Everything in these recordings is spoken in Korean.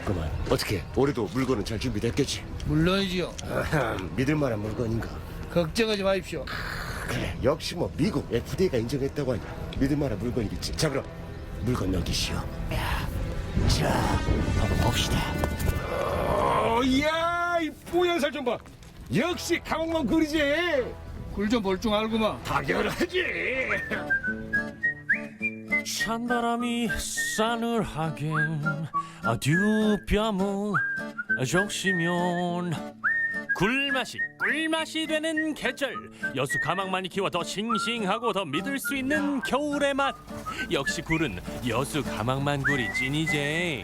있구만. 어떻게 올해도 물건은 잘 준비됐겠지? 물론이지요. 믿을 만한 물건인가? 걱정하지 마십시오. 그래, 역시 뭐 미국 FDA가 인정했다고 하니 믿을 만한 물건이겠지. 자, 그럼 물건 넘기시오. 자, 한번 봅시다. 이야, 이 뽀얀 살 좀 봐. 역시 강원만 그리지. 굴 좀 볼 줄 알구만. 당연하지. 찬바람이 싸늘하게 듀뺨을 적시면 꿀맛이 되는 계절. 여수 가망만이 키워 더 싱싱하고 더 믿을 수 있는 겨울의 맛. 역시 굴은 여수 가망만 굴이 찐이제.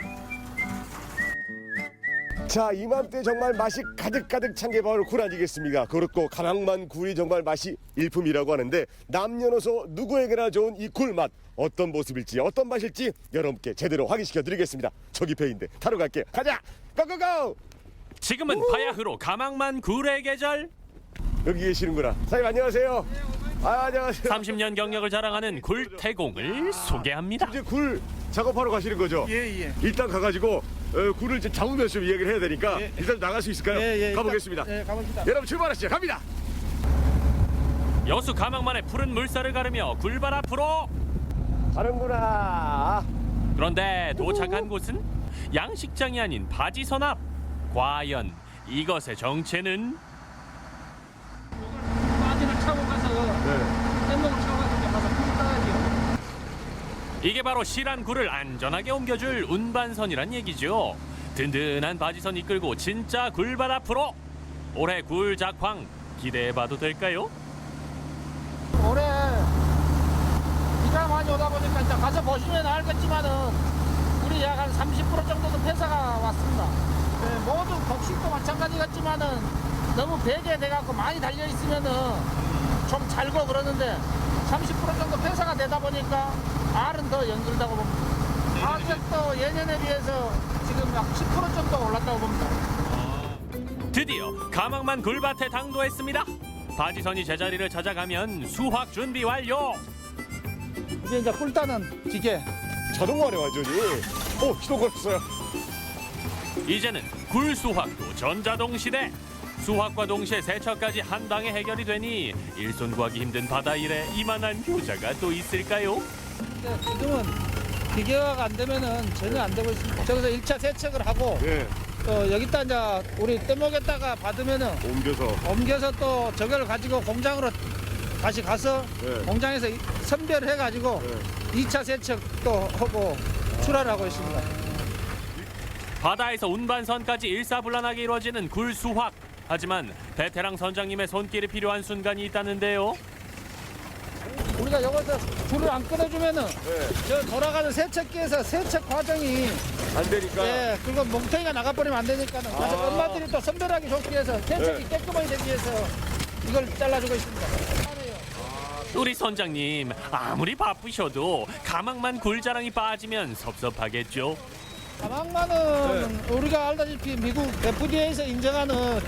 자, 이맘때 정말 맛이 가득가득 찬 게 바로 굴 아니겠습니까? 그렇고 가망만 굴이 정말 맛이 일품이라고 하는데 남녀노소 누구에게나 좋은 이 굴 맛 어떤 모습일지 어떤 맛일지 여러분께 제대로 확인시켜 드리겠습니다. 저기 배인데 타러 갈게. 가자. 고고고. 지금은 바야흐로 가망만 굴의 계절. 여기 계시는구나. 사장님 안녕하세요. 안녕하세요. 30년 경력을 자랑하는 굴태공을 소개합니다. 이제 굴 작업하러 가시는 거죠? 예. 일단 가가지고 굴을 좀 잡으면서 좀 이야기를 해야 되니까 예. 일단 나갈 수 있을까요? 예. 가보겠습니다. 예, 가봅시다. 여러분 출발하시죠. 갑니다. 여수 가망만의 푸른 물살을 가르며 굴발 앞으로. 가는구나. 그런데 도착한 곳은 양식장이 아닌 바지선 앞. 과연 이것의 정체는? 바지를 차고 가서 뗏목을 차고 가서 굴 따야지요. 이게 바로 실한 굴을 안전하게 옮겨줄 운반선이란 얘기죠. 든든한 바지선 이끌고 진짜 굴발 앞으로. 올해 굴 작황 기대해봐도 될까요? 올해 비가 많이 오다 보니까 이제 가서 보시면 알겠지만은 우리 약 한 30% 정도는 폐사가 왔습니다. 네, 모든 곡식도 마찬가지 같지만은 너무 베게 돼갖고 많이 달려 있으면은 좀 잘고 그러는데 30% 정도 폐사가 되다 보니까 알은 더 연들다고 봅니다. 가격도 예년에 비해서 지금 약 10% 정도 올랐다고 봅니다. 드디어 가망만 굴밭에 당도했습니다. 바지선이 제자리를 찾아가면 수확 준비 완료. 이제 꿀 따는 기계. 자동화네 완전히. 시동 걸었어요. 이제는 굴 수확도 전자동 시대. 수확과 동시에 세척까지 한 방에 해결이 되니 일손 구하기 힘든 바다 일에 이만한 효자가 또 있을까요? 지금은 기계화가 안 되면은 전혀 안 되고 있습니다. 저기서 1차 세척을 하고 예. 또 여기다 이제 우리 뗏목에다가 받으면은 옮겨서 또 저걸 가지고 공장으로 다시 가서 네. 공장에서 선별해 가지고 2차 세척 또 하고 출하를 하고 있습니다. 바다에서 운반선까지 일사불란하게 이루어지는 굴 수확. 하지만 베테랑 선장님의 손길이 필요한 순간이 있다는데요. 우리가 여기서 줄을 안 끊어주면은 저 돌아가는 세척기에서 세척 과정이 안 되니까. 예, 그리고 몽탱이가 나가버리면 안 되니까는 그래서 엄마들이 또 선별하기 좋기 위해서 세척이 깨끗하게 되기 위해서 이걸 잘라주고 있습니다. 우리 선장님 아무리 바쁘셔도 가망만 굴 자랑이 빠지면 섭섭하겠죠. 가망만은 우리가 알다시피 미국 FDA에서 인정하는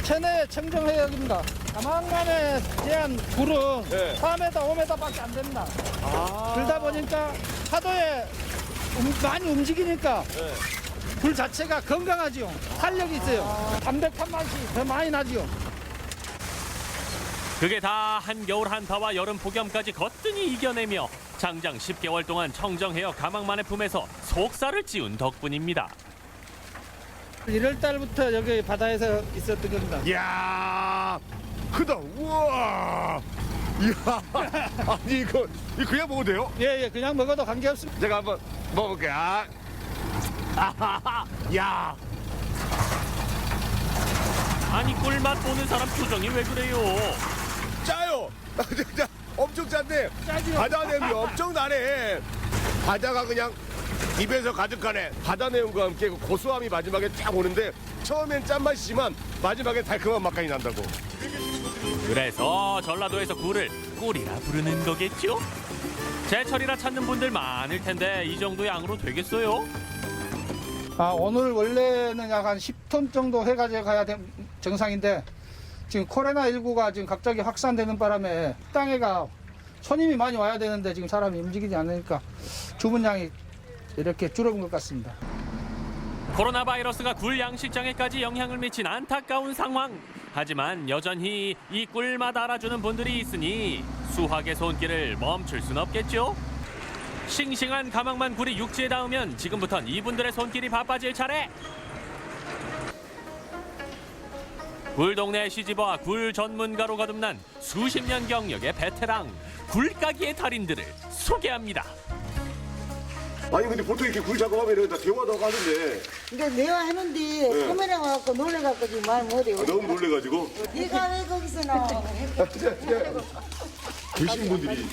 천혜 청정해역입니다. 가망만에 대한 굴은 4m, 5m밖에 안 됩니다. 그러다 보니까 파도에 많이 움직이니까 굴 자체가 건강하지요. 탄력이 있어요. 담백한 맛이 더 많이 나지요. 그게 다 한겨울 한파와 여름 폭염까지 거뜬히 이겨내며 장장 10개월 동안 청정해역 가망만의 품에서 속살을 찌운 덕분입니다. 1월 달부터 여기 바다에서 있었던 겁니다. 이야, 크다. 우와. 이야. 아니 이거 그냥 먹어도 돼요? 예, 그냥 먹어도 관계없습니다. 제가 한번 먹어볼게요. 야. 아니 꿀맛 보는 사람 표정이 왜 그래요? 짜요. 진짜 엄청 짠데 짜지요. 바다 내음이 엄청 나네. 바다가 그냥 입에서 가득하네. 바다 내음과 함께 그 고소함이 마지막에 쫙 오는데 처음엔 짠맛이지만 마지막에 달콤한 맛까지 난다고. 그래서 전라도에서 굴을 꿀이라 부르는 거겠죠? 제철이라 찾는 분들 많을 텐데 이 정도 양으로 되겠어요? 오늘 원래는 약 한 10톤 정도 해가지고 가야 정상인데 지금 코로나19가 지금 갑자기 확산되는 바람에 땅에가 손님이 많이 와야 되는데 지금 사람이 움직이지 않으니까 주문량이 이렇게 줄어든 것 같습니다. 코로나 바이러스가 굴 양식장에까지 영향을 미친 안타까운 상황. 하지만 여전히 이 꿀맛 알아주는 분들이 있으니 수확의 손길을 멈출 순 없겠죠. 싱싱한 가망만 굴이 육지에 닿으면 지금부턴 이분들의 손길이 바빠질 차례. 굴 동네에 시집와 굴 전문가로 거듭난 수십 년 경력의 베테랑 굴까기의 달인들을 소개합니다. 아니 근데 보통 이렇게 굴 작업하면 이런 다 대화도 하는데 근데 내가 하는데 카메라 와갖고 놀래갖고 지금 말 못해요. 너무 놀래가지고 네가 왜 거기서 나와? 계신 분들이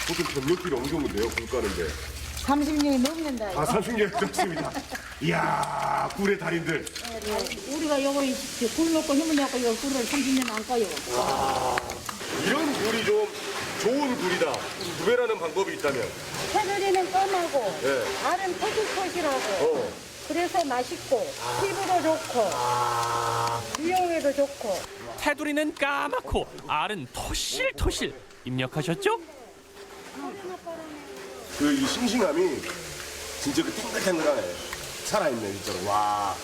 보통 경력들이 어느 정도인데요? 굴 까는데 30년이 넘는다. 아 30년 됐습니다. 이야 굴의 달인들. 우리가 요거 굴 놓고 힘을 내고 요 굴을 30년 안 까요. 이런 굴이 좀 좋은 굴이다 구별하는 방법이 있다면 테두리는 까마고 네. 알은 토실토실하고 그래서 맛있고 피부도 좋고 미용에도 좋고. 테두리는 까맣고 알은 토실토실. 입력하셨죠? 그 이 싱싱함이 진짜 그 탱글탱글하네. 살아있네 진짜로. 와.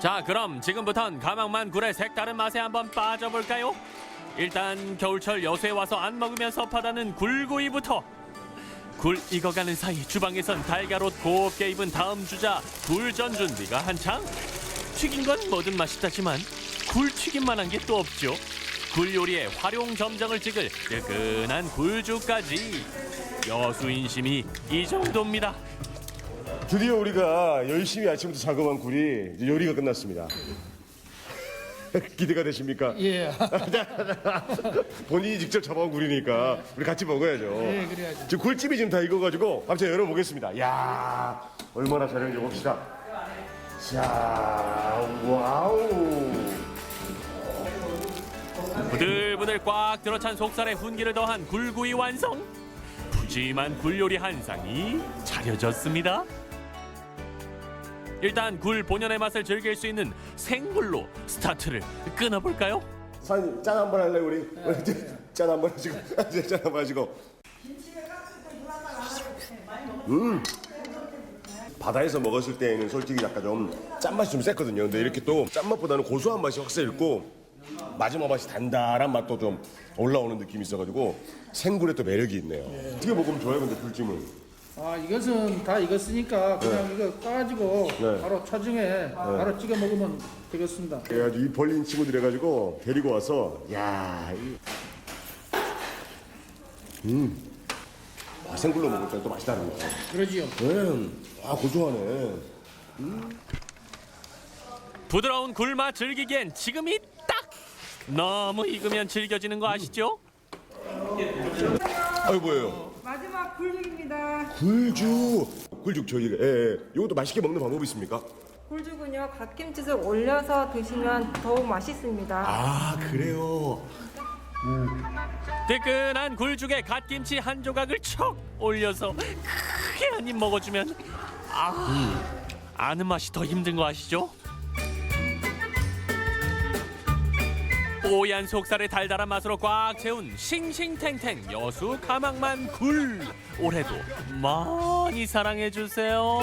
자, 그럼 지금부턴 가망만 굴의 색다른 맛에 한번 빠져볼까요? 일단 겨울철 여수에 와서 안 먹으면 섭하다는 굴구이부터. 굴 익어가는 사이 주방에선 달걀옷 곱게 입은 다음 주자 굴전 준비가 한창. 튀긴 건 뭐든 맛있다지만 굴튀김만한 게 또 없죠. 굴 요리에 활용 점정을 찍을 뜨끈한 굴죽까지. 여수 인심이 이 정도입니다. 드디어 우리가 열심히 아침부터 작업한 굴이 이제 요리가 끝났습니다. 기대가 되십니까? 예. 본인이 직접 잡아온 굴이니까 우리 같이 먹어야죠. 예, 그래야죠. 지금 굴집이 지금 다 익어가지고 한번 제가 열어보겠습니다. 이야, 얼마나 잘했는지 봅시다. 자, 와우. 부들부들 꽉 들어찬 속살에 훈기를 더한 굴구이 완성. 푸짐한 굴 요리 한 상이 차려졌습니다. 일단 굴 본연의 맛을 즐길 수 있는 생굴로 스타트를 끊어볼까요? 사장님 짠 한번 할래 우리? 짠 한번 하시고 짠 한번 하시고. 바다에서 먹었을 때에는 솔직히 약간 좀 짠맛이 좀 셌거든요. 근데 이렇게 또 짠맛보다는 고소한 맛이 확실히 있고 마지막 맛이 단단한 맛도 좀 올라오는 느낌이 있어가지고 생굴에 또 매력이 있네요. 어떻게 먹으면 좋아요 근데 굴찜은? 아, 이것은 다 익었으니까 그냥 이거 까가지고 네. 바로 차중에 바로 찍어 먹으면 되겠습니다. 그래가지고 이 벌린 친구들 해가지고 데리고 와서 야, 생굴로 먹을 때 또 맛이 다르네. 그러지요. 아 고소하네. 부드러운 굴맛 즐기기엔 지금이 딱! 너무 익으면 질겨지는 거 아시죠? 아유 뭐예요? 마지막 굴죽입니다. 굴죽 저희가 이것도 맛있게 먹는 방법이 있습니까? 굴죽은요, 갓김치를 올려서 드시면 더욱 맛있습니다. 아 그래요. 뜨끈한 굴죽에 갓김치 한 조각을 척 올려서 크게 한 입 먹어주면 아는 맛이 더 힘든 거 아시죠? 뽀얀 속살의 달달한 맛으로 꽉 채운 싱싱탱탱 여수 가망만 굴. 올해도 많이 사랑해 주세요.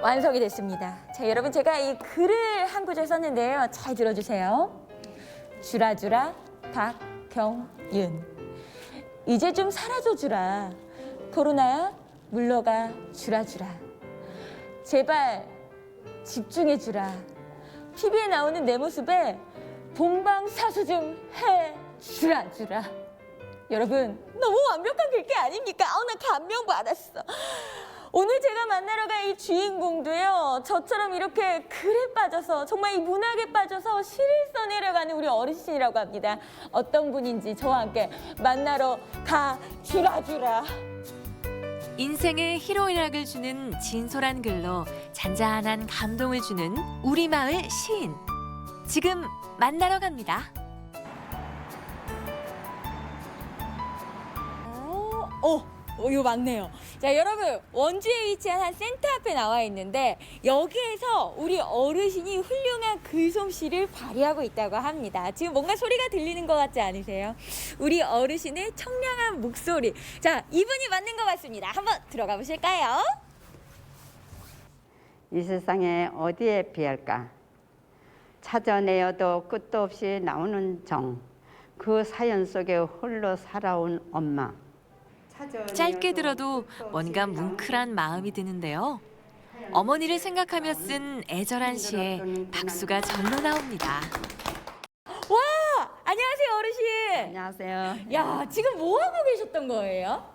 완성이 됐습니다. 자, 여러분 제가 이 글을 한 구절 썼는데요. 잘 들어주세요. 주라주라 박경윤. 이제 좀 사라져 주라. 코로나야 물러가 주라주라. 제발 집중해 주라. TV에 나오는 내 모습에 본방사수 좀 해 주라주라. 여러분 너무 완벽한 글귀 아닙니까? 나 감명 받았어. 오늘 제가 만나러 갈 이 주인공도요, 저처럼 이렇게 글에 빠져서, 정말 이 문학에 빠져서 시를 써내려가는 우리 어르신이라고 합니다. 어떤 분인지 저와 함께 만나러 가 주라주라. 인생의 희로애락을 주는 진솔한 글로 잔잔한 감동을 주는 우리마을 시인. 지금 만나러 갑니다. 이거 맞네요. 자, 여러분, 원주에 위치한 한 센터 앞에 나와 있는데 여기에서 우리 어르신이 훌륭한 글솜씨를 발휘하고 있다고 합니다. 지금 뭔가 소리가 들리는 것 같지 않으세요? 우리 어르신의 청량한 목소리. 자, 이분이 맞는 것 같습니다. 한번 들어가 보실까요? 이 세상에 어디에 비할까? 찾아내어도 끝도 없이 나오는 정. 그 사연 속에 홀로 살아온 엄마. 짧게 들어도 뭔가 뭉클한 마음이 드는데요. 어머니를 생각하며 쓴 애절한 시에 박수가 절로 나옵니다. 와! 안녕하세요, 어르신. 안녕하세요. 야, 지금 뭐 하고 계셨던 거예요?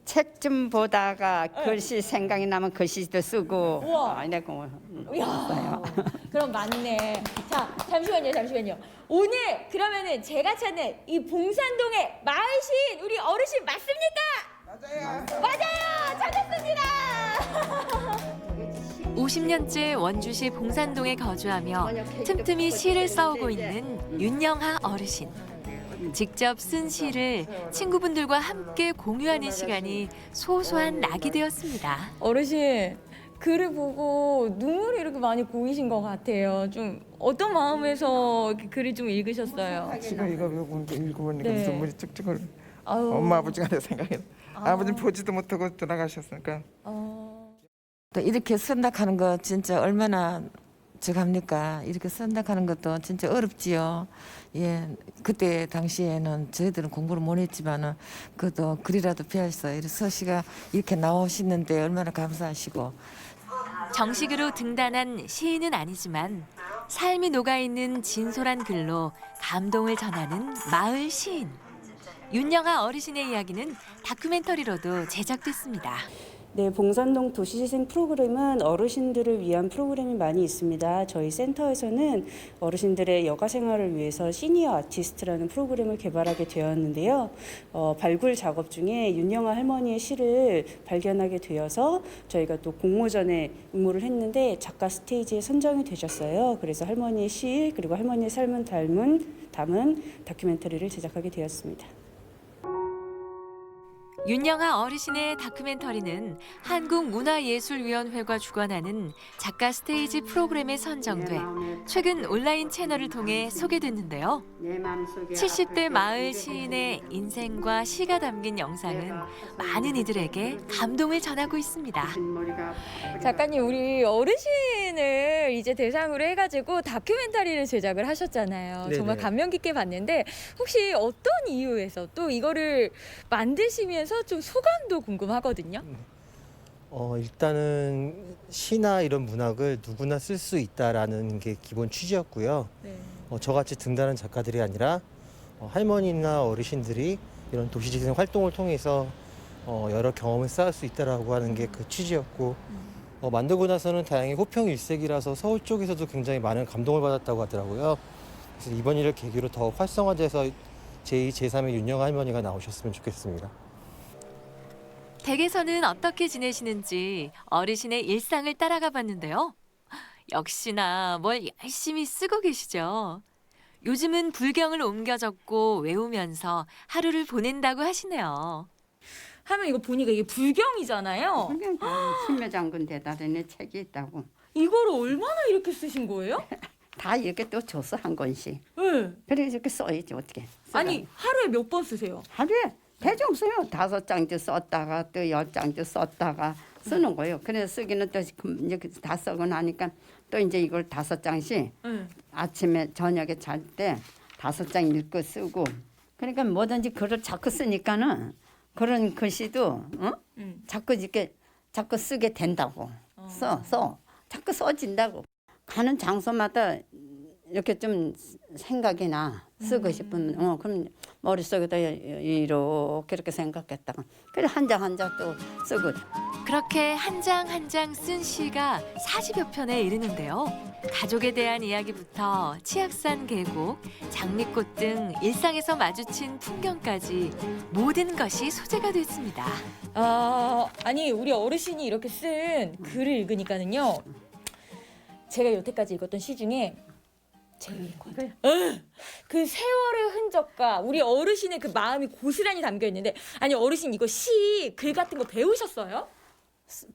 책 좀 보다가 글씨 생각이 나면 글씨도 쓰고. 우와. 이래고 이야, 그럼 맞네. 자, 잠시만요. 오늘 그러면은 제가 찾는 이 봉산동의 마을시인 우리 어르신 맞습니까? 맞아요. 찾았습니다. 50년째 원주시 봉산동에 거주하며 틈틈이 시를 써오고 있는 윤영하 어르신. 직접 쓴 시를 친구분들과 함께 공유하는 시간이 소소한 낙이 되었습니다. 어르신, 글을 보고 눈물이 이렇게 많이 고이신 것 같아요. 좀 어떤 마음에서 이렇게 글을 좀 읽으셨어요? 지금 이거 읽어보니까 네. 눈물이 쭉쭉 흘러. 아유. 엄마 아버지가 내 생각에 아버지는 보지도 못하고 돌아가셨으니까. 또 이렇게 선락하는 거 진짜 얼마나 저갑니까? 이렇게 선락하는 것도 진짜 어렵지요. 예, 그때 당시에는 저희들은 공부를 못 했지만은 그래도 글이라도 배워서 이렇게 서시가 이렇게 나오시는데 얼마나 감사하시고. 정식으로 등단한 시인은 아니지만 삶이 녹아있는 진솔한 글로 감동을 전하는 마을 시인. 윤영하 어르신의 이야기는 다큐멘터리로도 제작됐습니다. 네, 봉산동 도시재생 프로그램은 어르신들을 위한 프로그램이 많이 있습니다. 저희 센터에서는 어르신들의 여가 생활을 위해서 시니어 아티스트라는 프로그램을 개발하게 되었는데요. 발굴 작업 중에 윤영하 할머니의 시를 발견하게 되어서 저희가 또 공모전에 응모를 했는데 작가 스테이지에 선정이 되셨어요. 그래서 할머니의 시 그리고 할머니의 삶을 담은 다큐멘터리를 제작하게 되었습니다. 윤영하 어르신의 다큐멘터리는 한국문화예술위원회가 주관하는 작가 스테이지 프로그램에 선정돼 최근 온라인 채널을 통해 소개됐는데요. 70대 마을 시인의 인생과 시가 담긴 영상은 많은 이들에게 감동을 전하고 있습니다. 작가님, 우리 어르신을 이제 대상으로 해가지고 다큐멘터리를 제작을 하셨잖아요. 네네. 정말 감명 깊게 봤는데 혹시 어떤 이유에서 또 이거를 만드시면서 좀 소감도 궁금하거든요. 일단은 시나 이런 문학을 누구나 쓸 수 있다라는 게 기본 취지였고요. 네. 저같이 등단한 작가들이 아니라 할머니나 어르신들이 이런 도시재생 활동을 통해서 여러 경험을 쌓을 수 있다라고 하는 게 그 취지였고 만들고 나서는 다행히 호평 일색이라서 서울 쪽에서도 굉장히 많은 감동을 받았다고 하더라고요. 그래서 이번 일을 계기로 더 활성화돼서 제2, 제3의 윤영하 할머니가 나오셨으면 좋겠습니다. 댁에서는 어떻게 지내시는지 어르신의 일상을 따라가 봤는데요. 역시나 뭘 열심히 쓰고 계시죠. 요즘은 불경을 옮겨 적고 외우면서 하루를 보낸다고 하시네요. 하면 이거 보니까 이게 불경이잖아요. 불경 심묘장군 대단한 책이 있다고. 이거를 얼마나 이렇게 쓰신 거예요? 다 이렇게 또 줘서 한 권씩. 네. 그래 이렇게 써야지 어떻게. 아니, 하루에 몇 번 쓰세요? 하루에 대충 써요. 5장도 썼다가 또 10장도 썼다가 쓰는 거예요. 그래서 쓰기는 또 이제 다 쓰고 나니까 또 이제 이걸 5장씩 아침에 저녁에 잘 때 5장 읽고 쓰고. 그러니까 뭐든지 글을 자꾸 쓰니까는 그런 글씨도 자꾸 이렇게 자꾸 쓰게 된다고. 써 자꾸 써진다고. 가는 장소마다 이렇게 좀 생각이 나. 쓰고 싶으면 그럼 머릿속에다 이렇게 생각했다가 그래 한 장 한 장 또 쓰고. 그렇게 한 장 한 장 쓴 시가 40여 편에 이르는데요. 가족에 대한 이야기부터 치악산 계곡, 장미꽃 등 일상에서 마주친 풍경까지 모든 것이 소재가 됐습니다. 아니, 우리 어르신이 이렇게 쓴 글을 읽으니까는요. 제가 여태까지 읽었던 시 중에 그 세월의 흔적과 우리 어르신의 그 마음이 고스란히 담겨 있는데, 아니 어르신 이거 시, 글 같은 거 배우셨어요?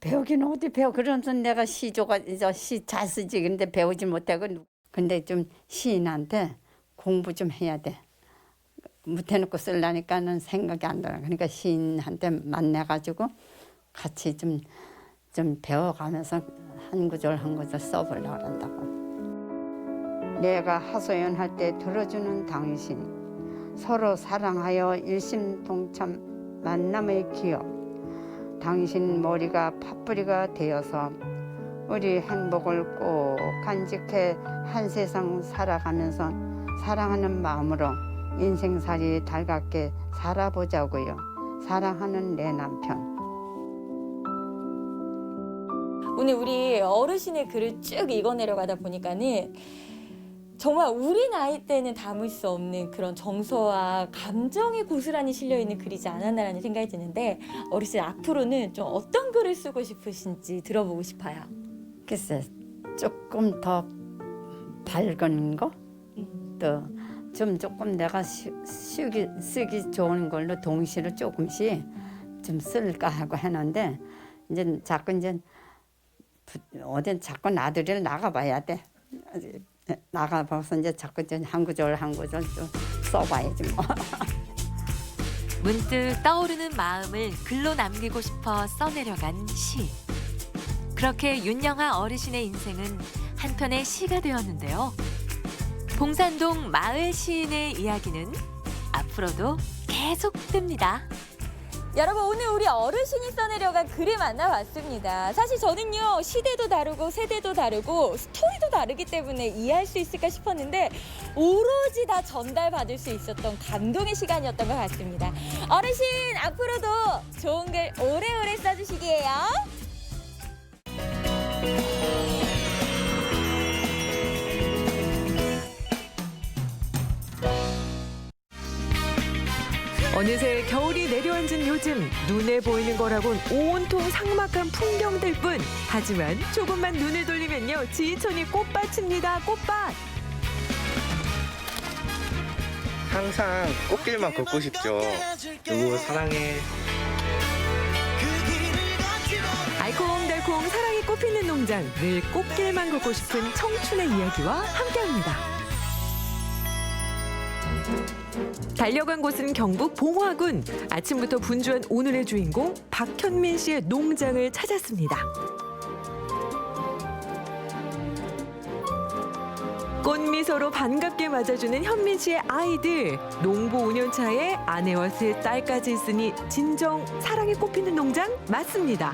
배우긴 어디 배워. 그러면서 내가 시 잘 쓰지. 근데 배우지 못하고. 근데 좀 시인한테 공부 좀 해야 돼. 묻혀놓고 쓰려니까는 생각이 안 들어. 그러니까 시인한테 만나가지고 같이 좀 배워가면서 한 구절 한 구절 써보려고 한다고. 내가 하소연할 때 들어주는 당신, 서로 사랑하여 일심동참 만남의 기억, 당신 머리가 팥뿌리가 되어서 우리 행복을 꼭 간직해 한 세상 살아가면서 사랑하는 마음으로 인생살이 달갑게 살아보자고요. 사랑하는 내 남편. 오늘 우리 어르신의 글을 쭉 읽어내려가다 보니까는 정말 우리 나이 때는 담을 수 없는 그런 정서와 감정이 고스란히 실려있는 글이지 않았나라는 생각이 드는데, 어르신 앞으로는 좀 어떤 글을 쓰고 싶으신지 들어보고 싶어요. 글쎄, 조금 더 밝은 거? 또 조금 내가 쓰기 좋은 걸로 동시를 조금씩 좀 쓸까 하고 했는데, 이제 자꾸 나들이를 나가봐야 돼. 나가봐서 이제 자꾸 한 구절 한 구절 좀 써봐야지 뭐. 문득 떠오르는 마음을 글로 남기고 싶어 써내려간 시. 그렇게 윤영아 어르신의 인생은 한편의 시가 되었는데요. 봉산동 마을 시인의 이야기는 앞으로도 계속됩니다. 여러분, 오늘 우리 어르신이 써내려간 글을 만나봤습니다. 사실 저는요, 시대도 다르고 세대도 다르고 스토리도 다르기 때문에 이해할 수 있을까 싶었는데 오로지 다 전달받을 수 있었던 감동의 시간이었던 것 같습니다. 어르신, 앞으로도 좋은 글 오래오래 써주시기예요. 어느새 겨울이 내려앉은 요즘, 눈에 보이는 거라곤 온통 삭막한 풍경들뿐. 하지만 조금만 눈을 돌리면요, 지천이 꽃밭입니다. 꽃밭. 항상 꽃길만 걷고 싶죠. 누구 사랑해. 알콩달콩 사랑이 꽃피는 농장, 늘 꽃길만 걷고 싶은 청춘의 이야기와 함께합니다. 달려간 곳은 경북 봉화군. 아침부터 분주한 오늘의 주인공 박현민 씨의 농장을 찾았습니다. 꽃미소로 반갑게 맞아주는 현민 씨의 아이들. 농부 5년 차에 아내와 세 딸까지 있으니 진정 사랑이 꽃피는 농장 맞습니다.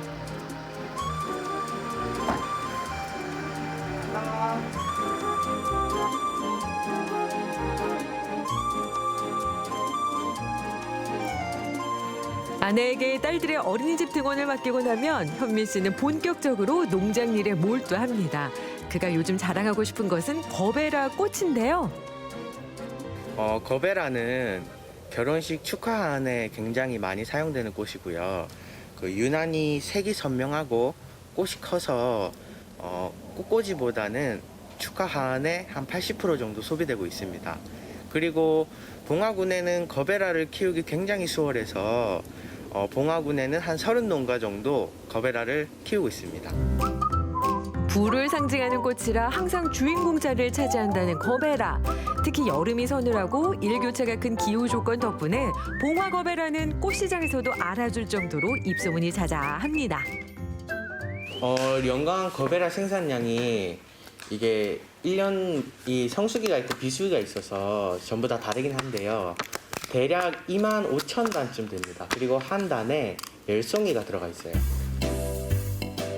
아내에게 딸들의 어린이집 등원을 맡기고 나면 현민 씨는 본격적으로 농장 일에 몰두합니다. 그가 요즘 자랑하고 싶은 것은 거베라 꽃인데요. 거베라는 결혼식 축하안에 굉장히 많이 사용되는 꽃이고요. 유난히 색이 선명하고 꽃이 커서 꽃꽂이보다는 축하안에 한 80% 정도 소비되고 있습니다. 그리고 봉화군에는 거베라를 키우기 굉장히 수월해서 봉화군에는 한 30농가 정도 거베라를 키우고 있습니다. 불을 상징하는 꽃이라 항상 주인공 자리를 차지한다는 거베라. 특히 여름이 서늘하고 일교차가 큰 기후 조건 덕분에 봉화 거베라는 꽃시장에서도 알아줄 정도로 입소문이 자자합니다. 연간 거베라 생산량이 이게 1년 이 성수기가 있고 비수기가 있어서 전부 다 다르긴 한데요. 대략 25,000단쯤 됩니다. 그리고 한 단에 10송이가 들어가 있어요.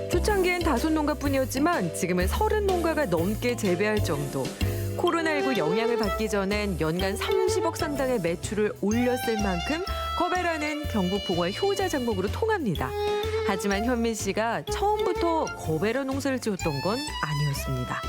초창기엔 5농가뿐이었지만 지금은 30농가가 넘게 재배할 정도. 코로나19 영향을 받기 전엔 연간 30억 상당의 매출을 올렸을 만큼 거베라는 경북 봉화 효자 작목으로 통합니다. 하지만 현민 씨가 처음부터 거베라 농사를 지었던 건 아니었습니다.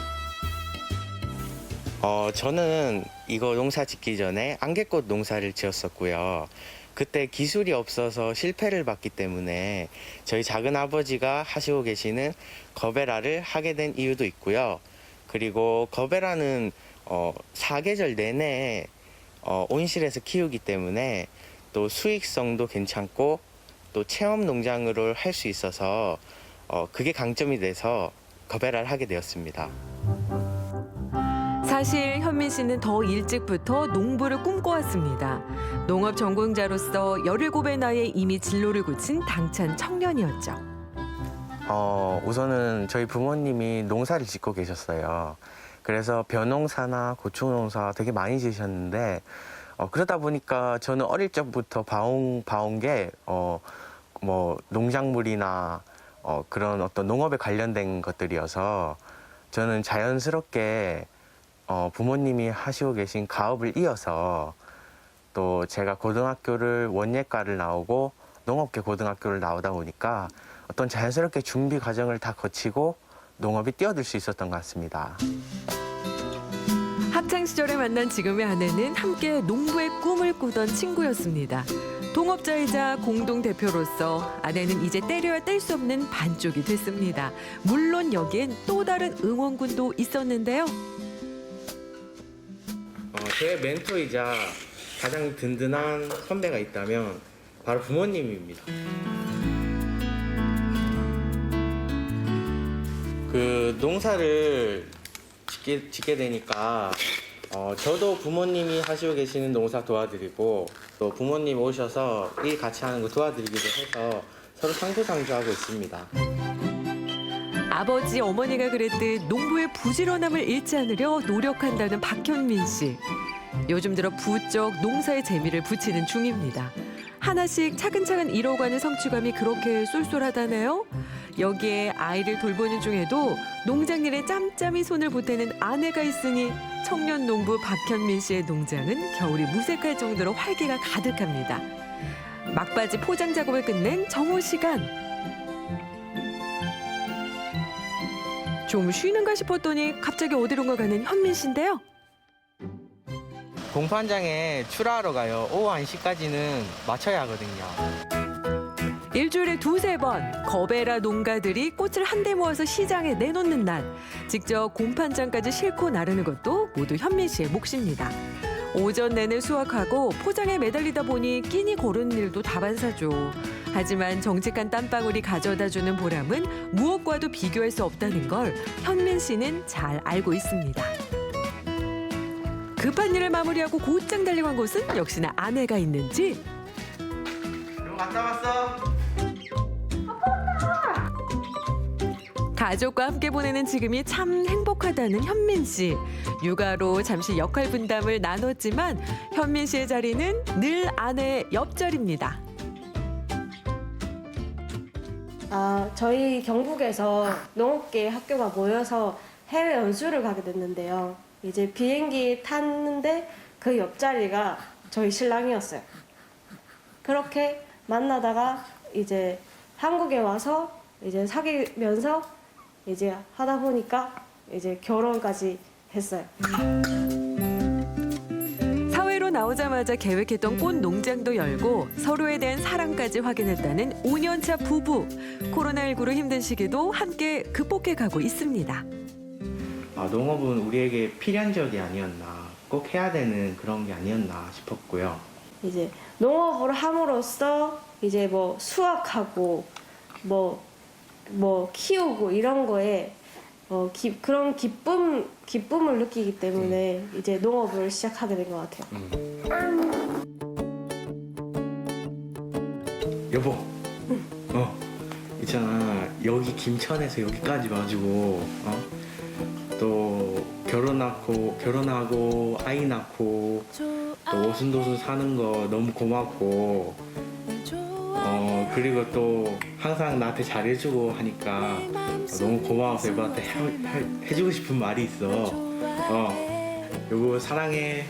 저는 이거 농사 짓기 전에 안개꽃 농사를 지었었고요. 그때 기술이 없어서 실패를 봤기 때문에 저희 작은 아버지가 하시고 계시는 거베라를 하게 된 이유도 있고요. 그리고 거베라는 사계절 내내 온실에서 키우기 때문에 또 수익성도 괜찮고 또 체험 농장으로 할 수 있어서 그게 강점이 돼서 거베라를 하게 되었습니다. 사실 현민 씨는 더 일찍부터 농부를 꿈꿔왔습니다. 농업 전공자로서 17의 나이에 이미 진로를 굳힌 당찬 청년이었죠. 우선은 저희 부모님이 농사를 짓고 계셨어요. 그래서 벼농사나 고추농사 되게 많이 지으셨는데 그러다 보니까 저는 어릴 적부터 봐온 게 뭐 농작물이나 그런 어떤 농업에 관련된 것들이어서 저는 자연스럽게 부모님이 하시고 계신 가업을 이어서 또 제가 고등학교를 원예과를 나오고 농업계 고등학교를 나오다 보니까 어떤 자연스럽게 준비 과정을 다 거치고 농업에 뛰어들 수 있었던 것 같습니다. 학창 시절에 만난 지금의 아내는 함께 농부의 꿈을 꾸던 친구였습니다. 동업자이자 공동대표로서 아내는 이제 때려야 뗄 수 없는 반쪽이 됐습니다. 물론 여기엔 또 다른 응원군도 있었는데요. 제 멘토이자 가장 든든한 선배가 있다면 바로 부모님입니다. 그 농사를 짓게 되니까 저도 부모님이 하시고 계시는 농사 도와드리고 또 부모님 오셔서 일 같이 하는 거 도와드리기도 해서 서로 상부상조하고 있습니다. 아버지, 어머니가 그랬듯 농부의 부지런함을 잃지 않으려 노력한다는 박현민 씨. 요즘 들어 부쩍 농사의 재미를 붙이는 중입니다. 하나씩 차근차근 이뤄가는 성취감이 그렇게 쏠쏠하다네요. 여기에 아이를 돌보는 중에도 농장일에 짬짬이 손을 보태는 아내가 있으니 청년 농부 박현민 씨의 농장은 겨울이 무색할 정도로 활기가 가득합니다. 막바지 포장 작업을 끝낸 정오 시간. 좀 쉬는가 싶었더니 갑자기 어디론가 가는 현민 씨인데요. 공판장에 출하하러 가요. 오후 1시까지는 맞춰야 하거든요. 일주일에 2-3번 거베라 농가들이 꽃을 한데 모아서 시장에 내놓는 날. 직접 공판장까지 싣고 나르는 것도 모두 현민 씨의 몫입니다. 오전 내내 수확하고 포장에 매달리다 보니 끼니 고르는 일도 다반사죠. 하지만 정직한 땀방울이 가져다주는 보람은 무엇과도 비교할 수 없다는 걸 현민 씨는 잘 알고 있습니다. 급한 일을 마무리하고 곧장 달려간 곳은 역시나 아내가 있는 집. 이거 갔다 왔어? 가족과 함께 보내는 지금이 참 행복하다는 현민 씨. 육아로 잠시 역할 분담을 나눴지만 현민 씨의 자리는 늘 아내의 옆자리입니다. 저희 경북에서 농업계 학교가 모여서 해외 연수를 가게 됐는데요. 이제 비행기 탔는데 그 옆자리가 저희 신랑이었어요. 그렇게 만나다가 이제 한국에 와서 이제 사귀면서 이제 하다 보니까 이제 결혼까지 했어요. 사회로 나오자마자 계획했던 꽃 농장도 열고 서로에 대한 사랑까지 확인했다는 5년차 부부. 코로나19로 힘든 시기도 함께 극복해 가고 있습니다. 농업은 우리에게 필연적이 아니었나, 꼭 해야 되는 그런 게 아니었나 싶었고요. 이제 농업을 함으로써 이제 뭐 수확하고 뭐 키우고 이런 거에 그런 기쁨을 느끼기 때문에 이제 농업을 시작하게 된 것 같아요. 여보, 있잖아, 여기 김천에서 여기까지 와가지고 또 결혼하고 아이 낳고 또 오순도순 사는 거 너무 고맙고 그리고 또 항상 나한테 잘해주고 하니까 너무 고마워서 여보한테 해주고 싶은 말이 있어. 여보 사랑해.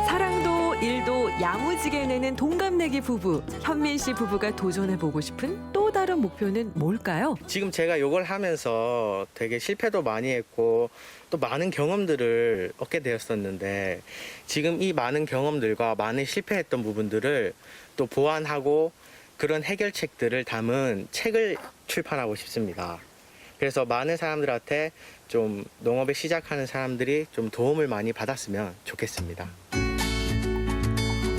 사랑도 일도 야무지게 내는 동갑내기 부부. 현민 씨 부부가 도전해보고 싶은 또 다른 목표는 뭘까요? 지금 제가 이걸 하면서 되게 실패도 많이 했고 또 많은 경험들을 얻게 되었었는데 지금 이 많은 경험들과 많은 실패했던 부분들을 또 보완하고 그런 해결책들을 담은 책을 출판하고 싶습니다. 그래서 많은 사람들한테 좀 농업에 시작하는 사람들이 좀 도움을 많이 받았으면 좋겠습니다.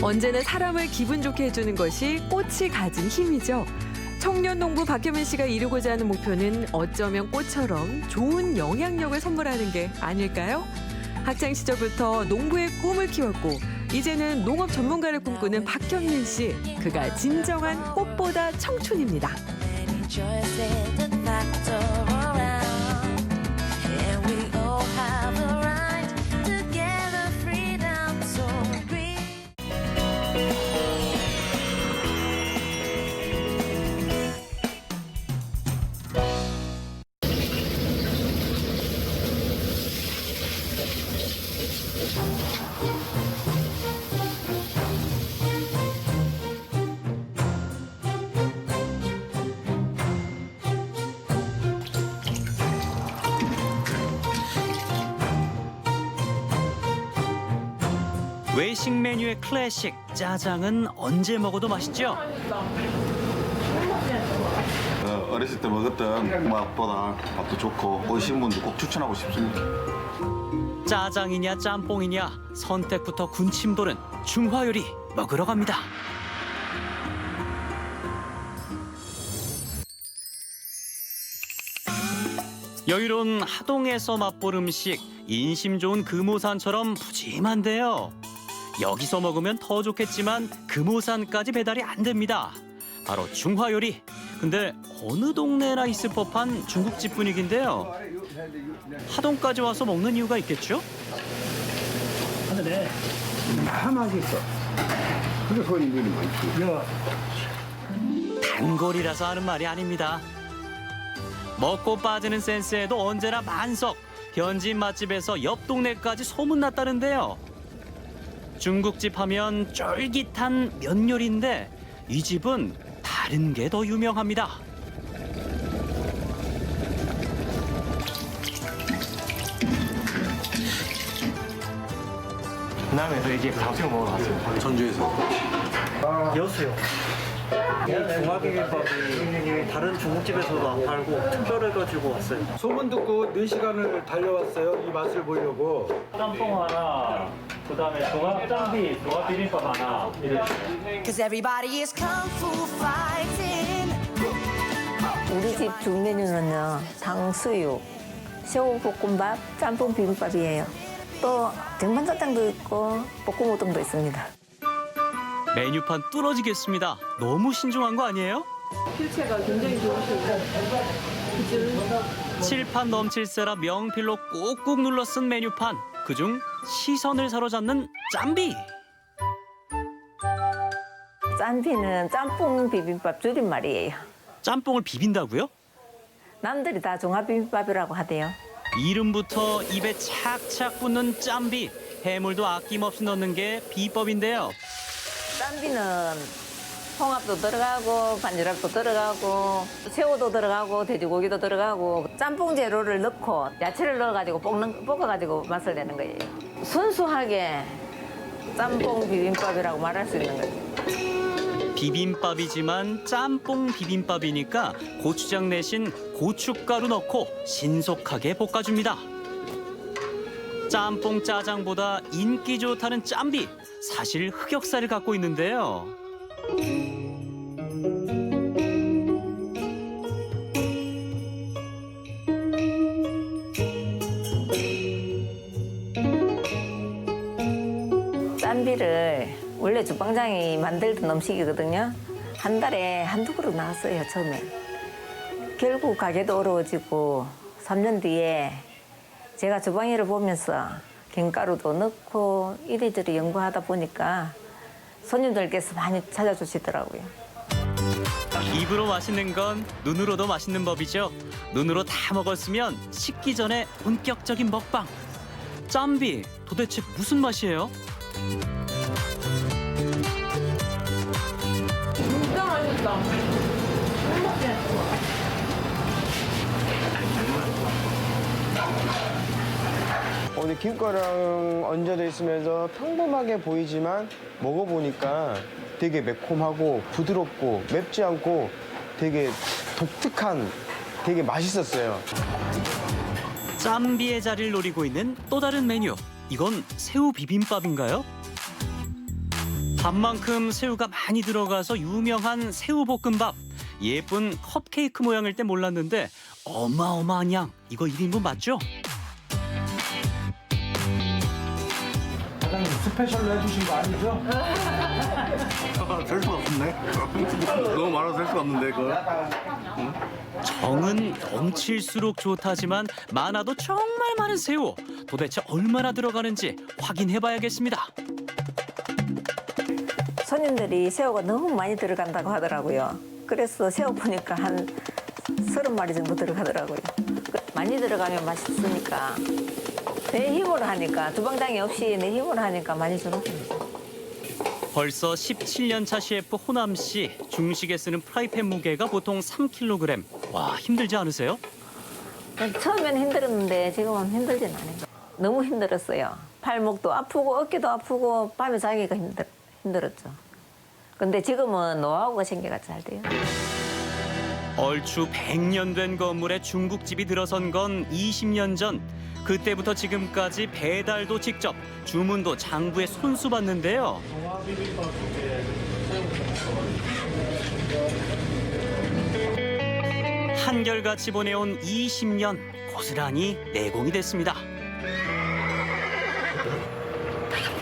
언제나 사람을 기분 좋게 해주는 것이 꽃이 가진 힘이죠. 청년 농부 박효민 씨가 이루고자 하는 목표는 어쩌면 꽃처럼 좋은 영향력을 선물하는 게 아닐까요? 학창 시절부터 농부의 꿈을 키웠고 이제는 농업 전문가를 꿈꾸는 박효민 씨. 그가 진정한 꽃보다 청춘입니다. 외식 메뉴의 클래식 짜장은 언제 먹어도 맛있죠? 어렸을 때 먹었던 맛보다 맛도 좋고 오신 분도 꼭 추천하고 싶습니다. 짜장이냐 짬뽕이냐 선택부터 군침 도는 중화 요리 먹으러 갑니다. 여유로운 하동에서 맛볼 음식, 인심 좋은 금오산처럼 푸짐한데요. 여기서 먹으면 더 좋겠지만 금오산까지 배달이 안 됩니다. 바로 중화 요리. 근데 어느 동네나 있을 법한 중국집 분위기인데요. 하동까지 와서 먹는 이유가 있겠죠? 하늘에 다 맛있어. 그래서 손님들이 많지. 단골이라서 하는 말이 아닙니다. 먹고 빠지는 센스에도 언제나 만석. 현지인 맛집에서 옆 동네까지 소문났다는데요. 중국집 하면 쫄깃한 면 요리인데 이 집은 다른 게 더 유명합니다. 남에서 이제 탕수육 먹으러 왔어요. 전주에서. 여수요. 이 중화비빔밥이 다른 중국집에서도 안 팔고 특별해가지고 왔어요. 소문 듣고 4시간을 달려왔어요. 이 맛을 보려고. 짬뽕 하나, 그다음에 짬비, 중화비빔밥 하나. 우리 집 주 메뉴는요, 탕수육, 새우볶음밥, 짬뽕 비빔밥이에요. 또 쟁반짜장도 있고 볶음우동도 있습니다. 메뉴판 뚫어지겠습니다. 너무 신중한 거 아니에요? 필체가 굉장히 좋으시고 칠판 넘칠세라 명필로 꾹꾹 눌러 쓴 메뉴판. 그중 시선을 사로잡는 짬비. 짬비는 짬뽕 비빔밥 줄임말이에요. 짬뽕을 비빈다고요? 남들이 다 종합비빔밥이라고 하대요. 이름부터 입에 착착 붙는 짬비. 해물도 아낌없이 넣는 게 비법인데요. 짬비는 홍합도 들어가고 반지락도 들어가고 새우도 들어가고 돼지고기도 들어가고 짬뽕 재료를 넣고 야채를 넣어가지고 볶아가지고 맛을 내는 거예요. 순수하게 짬뽕 비빔밥이라고 말할 수 있는 거예요. 비빔밥이지만 짬뽕 비빔밥이니까 고추장 대신 고춧가루 넣고 신속하게 볶아줍니다. 짬뽕 짜장보다 인기 좋다는 짬비. 사실 흑역사를 갖고 있는데요. 짬비를 원래 주방장이 만들던 음식이거든요. 한 달에 한두 그릇 나왔어요, 처음에. 결국 가게도 어려워지고 3년 뒤에 제가 주방 일을 보면서 김가루도 넣고 이리저리 연구하다 보니까 손님들께서 많이 찾아주시더라고요. 입으로 맛있는 건 눈으로도 맛있는 법이죠. 눈으로 다 먹었으면 식기 전에 본격적인 먹방. 짬비, 도대체 무슨 맛이에요? 진짜 맛있다. 오늘 김가루랑 얹어져 있으면서 평범하게 보이지만 먹어보니까 되게 매콤하고 부드럽고 맵지 않고 되게 독특한 되게 맛있었어요. 짬비의 자리를 노리고 있는 또 다른 메뉴. 이건 새우 비빔밥인가요? 밥만큼 새우가 많이 들어가서 유명한 새우볶음밥. 예쁜 컵케이크 모양일 때 몰랐는데 어마어마한 양. 이거 1인분 맞죠? 사장님 스페셜로 해주신 거 아니죠? 셀 수가 없네. 너무 많아서 셀 수가 없는데 그거. 정은 넘칠수록 좋다지만 많아도 정말 많은 새우. 도대체 얼마나 들어가는지 확인해봐야겠습니다. 손님들이 새우가 너무 많이 들어간다고 하더라고요. 그래서 새우 보니까 한 30마리 정도 들어가더라고요. 많이 들어가면 맛있으니까 내 힘으로 하니까 주방장이 없이 내 힘으로 하니까 많이 주는 벌써 17년 차 셰프 호남 씨. 중식에 쓰는 프라이팬 무게가 보통 3kg. 와, 힘들지 않으세요? 처음에는 힘들었는데 지금은 힘들진 않아요. 너무 힘들었어요. 팔목도 아프고 어깨도 아프고 밤에 자기가 힘들었죠. 근데 지금은 노하우가 생겨가 잘 돼요. 얼추 100년 된 건물에 중국집이 들어선 건 20년 전. 그때부터 지금까지 배달도 직접, 주문도 장부에 손수 받는데요. 한결같이 보내온 20년, 고스란히 내공이 됐습니다.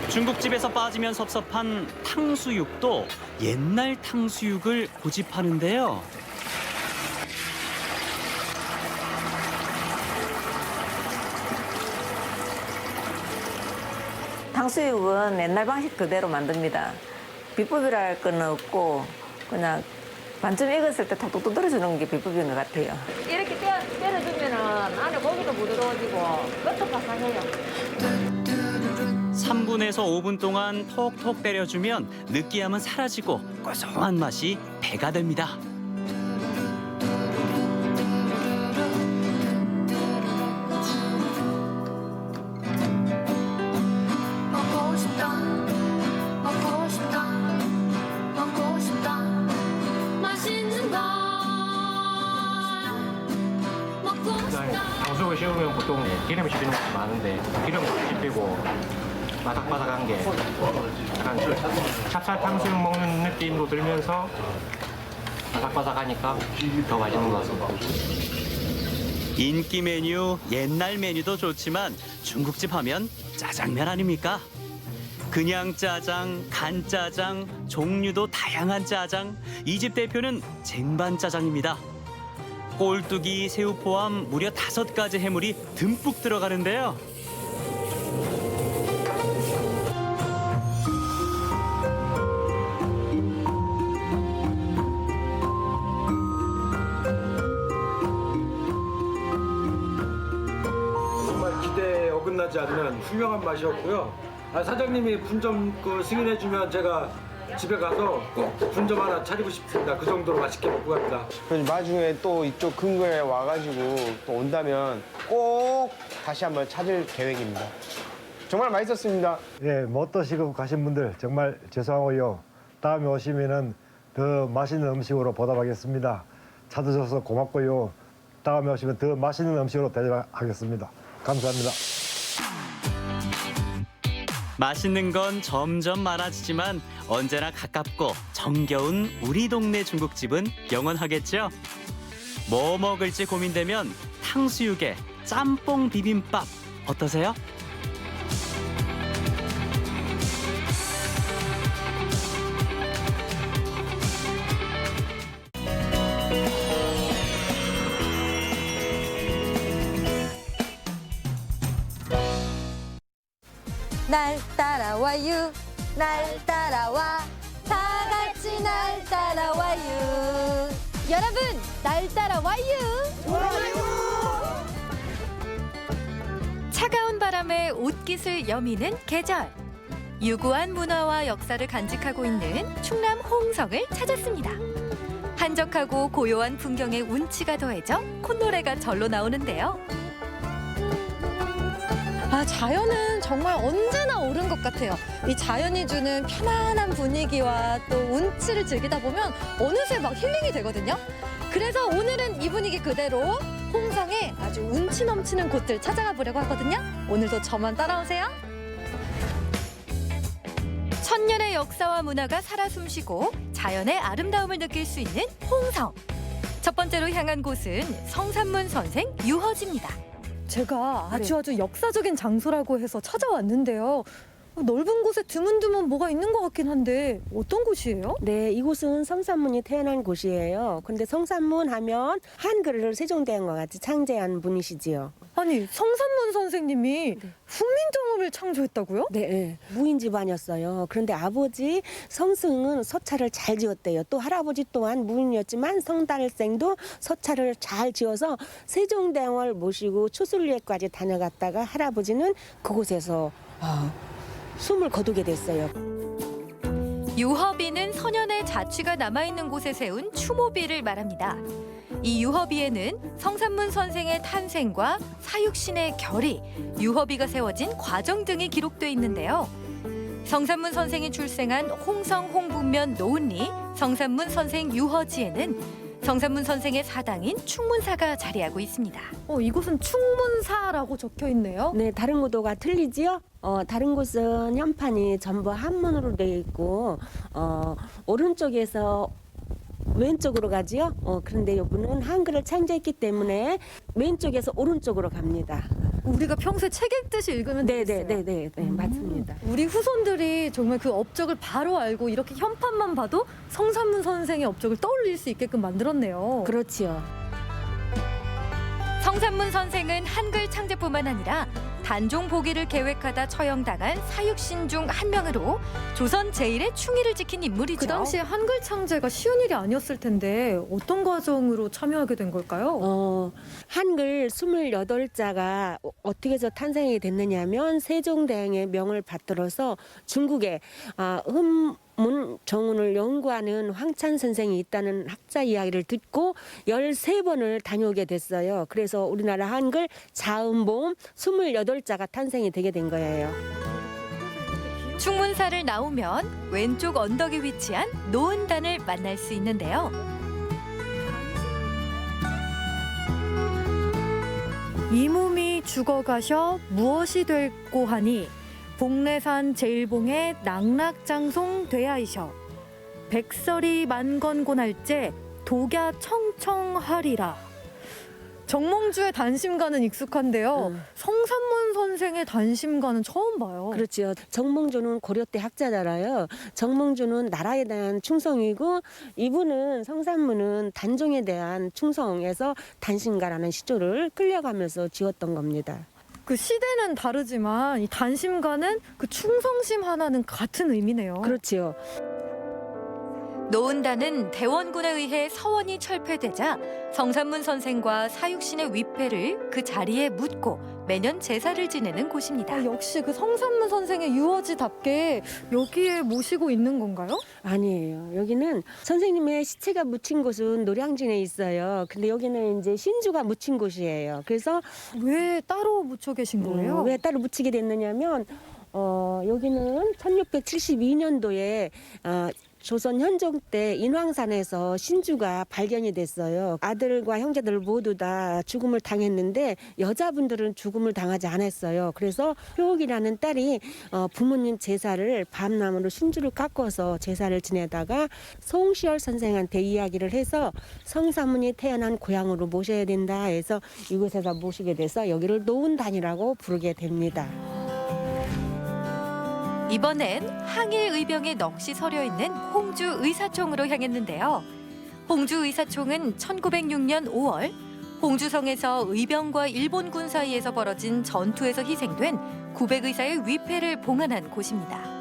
중국집에서 빠지면 섭섭한 탕수육도 옛날 탕수육을 고집하는데요. 탕수육은 옛날 방식 그대로 만듭니다. 비법이랄 건 없고 그냥 반쯤 익었을 때 톡톡 두드려주는 게 비법인 것 같아요. 이렇게 때려주면 안에 고기도 부드러워지고 끝도 바삭해요. 3분에서 5분 동안 톡톡 때려주면 느끼함은 사라지고 고소한 맛이 배가 됩니다. 먹고 싶다 먹고 싶다 먹고 싶다 맛있는 걸 먹고 싶다. 탕수육을 씌우면 보통 기름이 씹히는 것이 많은데 기름 씹히고 바삭바삭한 게 약간 찹쌀 탕수육 먹는 느낌도 들면서 바삭바삭하니까 더 맛있는 것 같습니다. 인기 메뉴, 옛날 메뉴도 좋지만 중국집 하면 짜장면 아닙니까? 그냥 짜장, 간짜장, 종류도 다양한 짜장. 이 집 대표는 쟁반짜장입니다. 꼴뚜기, 새우 포함 무려 5가지 해물이 듬뿍 들어가는데요. 정말 기대에 어긋나지 않는 훌륭한 맛이었고요. 사장님이 분점 승인해주면 제가 집에 가서 꼭 분점 하나 차리고 싶습니다. 그 정도로 맛있게 먹고 갑니다. 그래서 나중에 또 이쪽 근거에 와가지고 또 온다면 꼭 다시 한번 찾을 계획입니다. 정말 맛있었습니다. 예, 못 드시고 가신 분들 정말 죄송하고요. 다음에 오시면은 더 맛있는 음식으로 보답하겠습니다. 찾아줘서 고맙고요. 다음에 오시면 더 맛있는 음식으로 대접하겠습니다. 감사합니다. 맛있는 건 점점 많아지지만 언제나 가깝고 정겨운 우리 동네 중국집은 영원하겠죠? 뭐 먹을지 고민되면 탕수육에 짬뽕 비빔밥 어떠세요? 날 따라와요 날 따라와 다 같이 날 따라와요 여러분 날 따라와요 차가운 바람에 옷깃을 여미는 계절. 유구한 문화와 역사를 간직하고 있는 충남 홍성을 찾았습니다. 한적하고 고요한 풍경에 운치가 더해져 콧노래가 절로 나오는데요. 아, 자연은 정말 언제나 옳은 것 같아요. 이 자연이 주는 편안한 분위기와 또 운치를 즐기다 보면 어느새 막 힐링이 되거든요. 그래서 오늘은 이 분위기 그대로 홍성에 아주 운치 넘치는 곳들 찾아가 보려고 하거든요. 오늘도 저만 따라오세요. 천년의 역사와 문화가 살아 숨쉬고 자연의 아름다움을 느낄 수 있는 홍성. 첫 번째로 향한 곳은 성산문 선생 유허지입니다. 제가 아주 역사적인 장소라고 해서 찾아왔는데요. 넓은 곳에 드문드문 뭐가 있는 것 같긴 한데 어떤 곳이에요? 네, 이곳은 성산문이 태어난 곳이에요. 근데 성산문 하면 한글을 세종대왕과 같이 창제한 분이시지요. 아니, 성산문 선생님이 훈민정음을 창조했다고요? 네, 무인 집안이었어요. 그런데 아버지 성승은 서찰을 잘 지었대요. 또 할아버지 또한 무인이었지만 성달생도 서찰을 잘 지어서 세종대왕을 모시고 추술리에까지 다녀갔다가 할아버지는 그곳에서 숨을 거두게 됐어요. 유허비는 선현의 자취가 남아있는 곳에 세운 추모비를 말합니다. 이 유허비에는 성산문 선생의 탄생과 사육신의 결의, 유허비가 세워진 과정 등이 기록돼 있는데요. 성산문 선생이 출생한 홍성 홍북면 노은리 성산문 선생 유허지에는 성산문 선생의 사당인 충문사가 자리하고 있습니다. 이곳은 충문사라고 적혀 있네요. 네, 다른 곳과 틀리지요? 다른 곳은 현판이 전부 한문으로 되어 있고 오른쪽에서 왼쪽으로 가지요. 그런데 이분은 한글을 창제했기 때문에 왼쪽에서 오른쪽으로 갑니다. 우리가 평소에 책 읽듯이 읽으면 되겠어요. 네, 맞습니다. 우리 후손들이 정말 그 업적을 바로 알고 이렇게 현판만 봐도 성산문 선생의 업적을 떠올릴 수 있게끔 만들었네요. 그렇지요. 성산문 선생은 한글 창제뿐만 아니라 단종 보기를 계획하다 처형당한 사육신 중 한 명으로 조선 제1의 충의를 지킨 인물이죠. 그 당시에 한글 창제가 쉬운 일이 아니었을 텐데 어떤 과정으로 참여하게 된 걸까요? 한글 28자가 어떻게 해서 탄생이 됐느냐면 세종대왕의 명을 받들어서 중국에 문 정운을 연구하는 황찬 선생이 있다는 학자 이야기를 듣고 13번을 다녀오게 됐어요. 그래서 우리나라 한글 자음보음 28자가 탄생이 되게 된 거예요. 충문사를 나오면 왼쪽 언덕에 위치한 노은단을 만날 수 있는데요. 이 몸이 죽어가셔 무엇이 될꼬 하니 복례산 제일봉에 낙락장송 되하이셔 백설이 만건곤할제 독야 청청하리라. 정몽주의 단심가는 익숙한데요. 성산문 선생의 단심가는 처음 봐요. 그렇죠. 정몽주는 고려 때 학자잖아요. 정몽주는 나라에 대한 충성이고 이분은 성산문은 단종에 대한 충성에서 단심가라는 시조를 끌려가면서 지었던 겁니다. 그 시대는 다르지만 이 단심가는 그 충성심 하나는 같은 의미네요. 그렇지요. 노은단은 대원군에 의해 서원이 철폐되자 성산문 선생과 사육신의 위패를 그 자리에 묻고 매년 제사를 지내는 곳입니다. 역시 그 성산문 선생의 유허지답게 여기에 모시고 있는 건가요? 아니에요. 여기는 선생님의 시체가 묻힌 곳은 노량진에 있어요. 근데 여기는 이제 신주가 묻힌 곳이에요. 그래서 왜 따로 묻혀 계신 거예요? 왜 따로 묻히게 됐느냐면 여기는 1672년도에 조선 현종 때 인왕산에서 신주가 발견이 됐어요. 아들과 형제들 모두 다 죽음을 당했는데 여자분들은 죽음을 당하지 않았어요. 그래서 효옥이라는 딸이 부모님 제사를 밤나무로 신주를 깎아서 제사를 지내다가 송시열 선생한테 이야기를 해서 성산문이 태어난 고향으로 모셔야 된다 해서 이곳에서 모시게 돼서 여기를 노은단이라고 부르게 됩니다. 이번엔 항일 의병의 넋이 서려 있는 홍주 의사총으로 향했는데요. 홍주 의사총은 1906년 5월 홍주성에서 의병과 일본군 사이에서 벌어진 전투에서 희생된 900의사의 위패를 봉안한 곳입니다.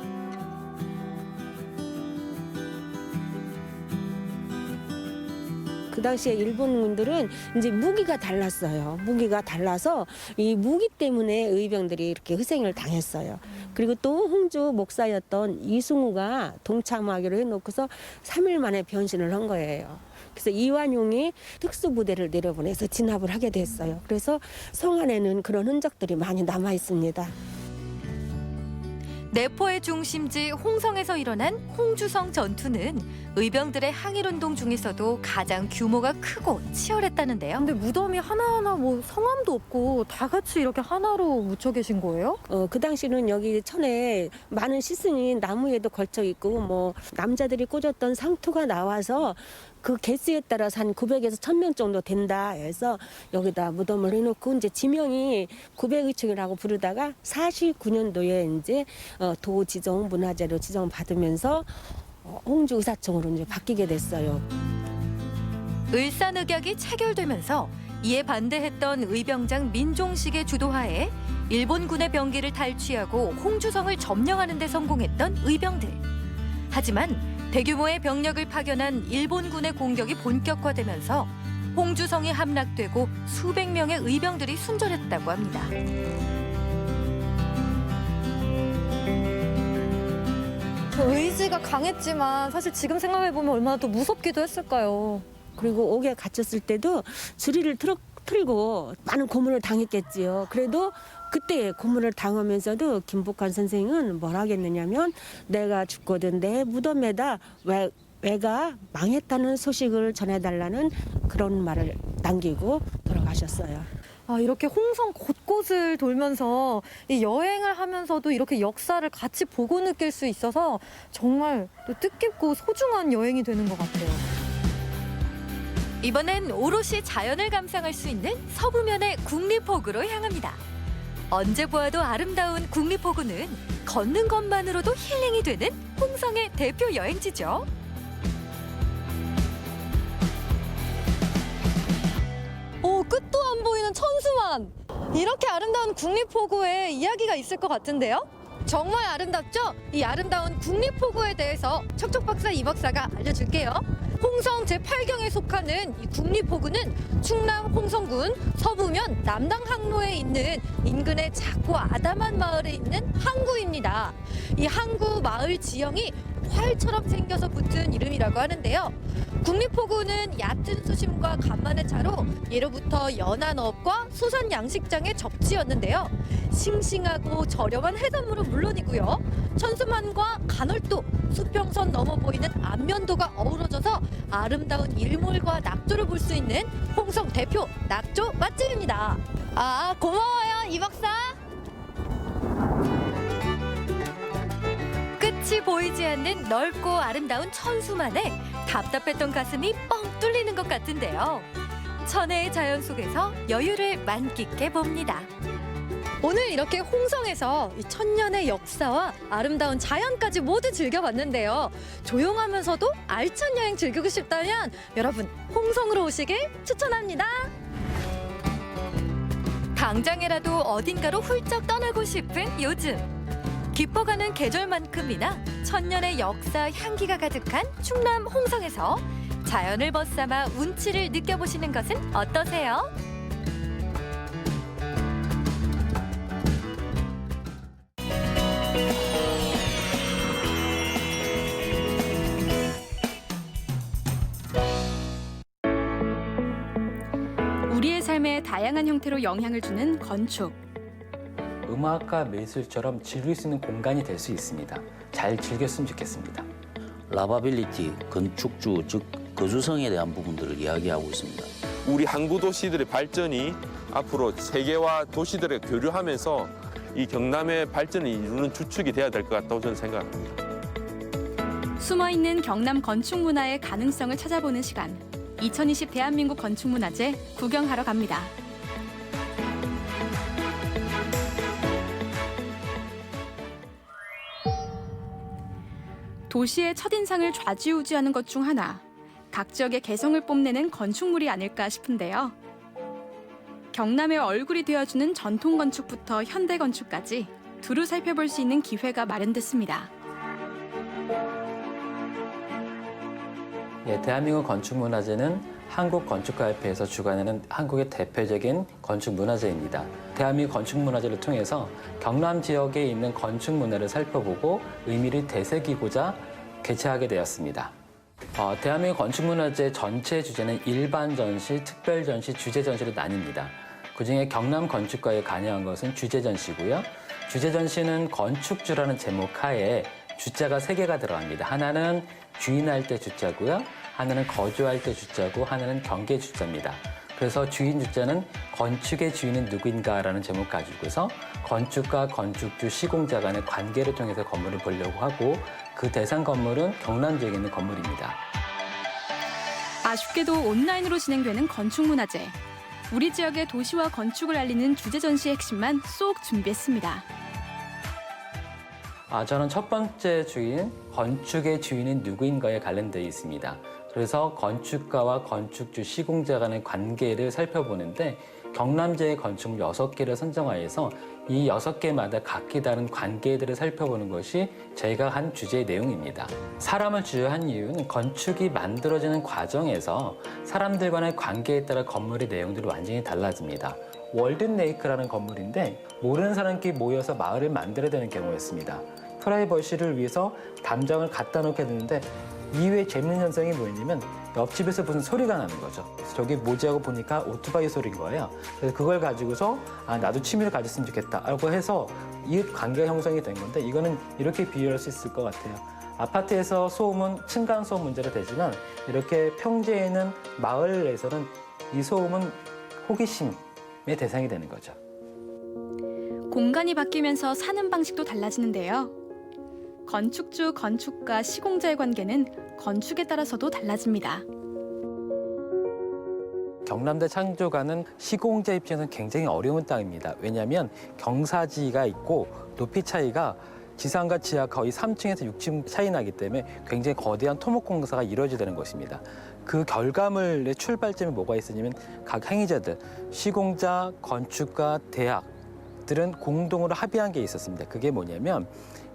그 당시에 일본군들은 이제 무기가 달랐어요. 무기가 달라서 이 무기 때문에 의병들이 이렇게 희생을 당했어요. 그리고 또 홍주 목사였던 이승우가 동참하기로 해놓고서 3일 만에 변신을 한 거예요. 그래서 이완용이 특수부대를 내려보내서 진압을 하게 됐어요. 그래서 성 안에는 그런 흔적들이 많이 남아 있습니다. 내포의 중심지 홍성에서 일어난 홍주성 전투는 의병들의 항일운동 중에서도 가장 규모가 크고 치열했다는데요. 근데 무덤이 하나하나 뭐 성함도 없고 다 같이 이렇게 하나로 묻혀 계신 거예요? 그 당시는 여기 천에 많은 시승이 나무에도 걸쳐 있고 뭐 남자들이 꽂았던 상투가 나와서 그 개수에 따라서 한 900에서 1000명 정도 된다 해서 여기다 무덤을 해놓고 이제 지명이 900의층이라고 부르다가 49년도에 이제 도지정 문화재로 지정받으면서 홍주 의사청으로 이제 바뀌게 됐어요. 을사늑약이 체결되면서 이에 반대했던 의병장 민종식의 주도하에 일본군의 병기를 탈취하고 홍주성을 점령하는 데 성공했던 의병들. 하지만 대규모의 병력을 파견한 일본군의 공격이 본격화되면서 홍주성이 함락되고 수백 명의 의병들이 순절했다고 합니다. 의지가 강했지만 사실 지금 생각해보면 얼마나 더 무섭기도 했을까요? 그리고 옥에 갇혔을 때도 주리를 틀고 많은 고문을 당했겠지요. 그래도 그때 고문을 당하면서도 김복환 선생은 뭘 하겠느냐면 내가 죽거든 내 무덤에다 왜가 망했다는 소식을 전해달라는 그런 말을 남기고 돌아가셨어요. 이렇게 홍성 곳곳을 돌면서 이 여행을 하면서도 이렇게 역사를 같이 보고 느낄 수 있어서 정말 또 뜻깊고 소중한 여행이 되는 것 같아요. 이번엔 오롯이 자연을 감상할 수 있는 서부면의 국립호구로 향합니다. 언제 보아도 아름다운 국립호구는 걷는 것만으로도 힐링이 되는 홍성의 대표 여행지죠. 끝도 안 보이는 천수만! 이렇게 아름다운 국립호구에 이야기가 있을 것 같은데요? 정말 아름답죠? 이 아름다운 국립호구에 대해서 척척박사 이박사가 알려줄게요. 홍성 제8경에 속하는 이 국립호구는 충남 홍성군 서부면 남당 항로에 있는 인근의 작고 아담한 마을에 있는 항구입니다. 이 항구 마을 지형이 활처럼 생겨서 붙은 이름이라고 하는데요. 국립호구는 얕은 수심과 간만의 차로 예로부터 연안어업과 수산 양식장의 적지였는데요. 싱싱하고 저렴한 해산물은 물론이고요. 천수만과 간월도, 수평선 넘어 보이는 안면도가 어우러져서 아름다운 일몰과 낙조를 볼 수 있는 홍성 대표 낙조 맛집입니다. 고마워요, 이 박사. 끝이 보이지 않는 넓고 아름다운 천수만에 답답했던 가슴이 뻥 뚫리는 것 같은데요. 천혜의 자연 속에서 여유를 만끽해 봅니다. 오늘 이렇게 홍성에서 이 천년의 역사와 아름다운 자연까지 모두 즐겨봤는데요. 조용하면서도 알찬 여행 즐기고 싶다면 여러분 홍성으로 오시길 추천합니다. 당장이라도 어딘가로 훌쩍 떠나고 싶은 요즘. 깊어가는 계절만큼이나 천년의 역사 향기가 가득한 충남 홍성에서 자연을 벗삼아 운치를 느껴보시는 것은 어떠세요? 우리의 삶에 다양한 형태로 영향을 주는 건축. 음악과 미술처럼 즐길 수 있는 공간이 될 수 있습니다. 잘 즐겼으면 좋겠습니다. 라바빌리티, 건축주, 즉 거주성에 대한 부분들을 이야기하고 있습니다. 우리 항구 도시들의 발전이 앞으로 세계와 도시들에 교류하면서 이 경남의 발전을 이루는 주축이 돼야 될 것 같다고 저는 생각합니다. 숨어있는 경남 건축 문화의 가능성을 찾아보는 시간. 2020 대한민국 건축문화제 구경하러 갑니다. 도시의 첫인상을 좌지우지하는 것 중 하나, 각 지역의 개성을 뽐내는 건축물이 아닐까 싶은데요. 경남의 얼굴이 되어주는 전통 건축부터 현대 건축까지 두루 살펴볼 수 있는 기회가 마련됐습니다. 대한민국 건축문화제는 한국건축가협회에서 주관하는 한국의 대표적인 건축문화제입니다. 대한민국 건축문화제를 통해서 경남 지역에 있는 건축문화를 살펴보고 의미를 되새기고자 개최하게 되었습니다. 대한민국 건축문화제 전체 주제는 일반 전시, 특별 전시, 주제 전시로 나뉩니다. 그중에 경남 건축가에 관여한 것은 주제전시고요. 주제전시는 건축주라는 제목 하에 주자가 3개가 들어갑니다. 하나는 주인할 때 주자고요. 하나는 거주할 때 주자고 하나는 경계 주자입니다. 그래서 주인 주자는 건축의 주인은 누구인가라는 제목 가지고서 건축가, 건축주, 시공자 간의 관계를 통해서 건물을 보려고 하고 그 대상 건물은 경남 지역에 있는 건물입니다. 아쉽게도 온라인으로 진행되는 건축문화제. 우리 지역의 도시와 건축을 알리는 주제 전시의 핵심만 쏙 준비했습니다. 저는 첫 번째 주인, 건축의 주인은 누구인가에 관련되어 있습니다. 그래서 건축가와 건축주, 시공자 간의 관계를 살펴보는데 경남지의 건축물 6개를 선정하여서 이 6개마다 각기 다른 관계들을 살펴보는 것이 저희가 한 주제의 내용입니다. 사람을 주요한 이유는 건축이 만들어지는 과정에서 사람들 간의 관계에 따라 건물의 내용들이 완전히 달라집니다. 월든레이크라는 건물인데 모르는 사람끼리 모여서 마을을 만들어야 되는 경우였습니다. 프라이버시를 위해서 담장을 갖다 놓게 되는데 이후에 재밌는 현상이 뭐였냐면 옆집에서 무슨 소리가 나는 거죠. 그래서 저게 뭐지 하고 보니까 오토바이 소리인 거예요. 그래서 그걸 가지고서 나도 취미를 가졌으면 좋겠다 라고 해서 이웃 관계가 형성이 된 건데 이거는 이렇게 비유할 수 있을 것 같아요. 아파트에서 소음은 층간소음 문제가 되지만 이렇게 평지에 있는 마을에서는 이 소음은 호기심의 대상이 되는 거죠. 공간이 바뀌면서 사는 방식도 달라지는데요. 건축주, 건축가, 시공자의 관계는 건축에 따라서도 달라집니다. 경남대 창조가는 시공자 입장에서는 굉장히 어려운 땅입니다. 왜냐하면 경사지가 있고 높이 차이가 지상과 지하 거의 3층에서 6층 차이 나기 때문에 굉장히 거대한 토목 공사가 이루어져야 되는 것입니다. 그 결과물의 출발점이 뭐가 있으냐면 각 행위자들, 시공자, 건축가, 대학들은 공동으로 합의한 게 있었습니다. 그게 뭐냐면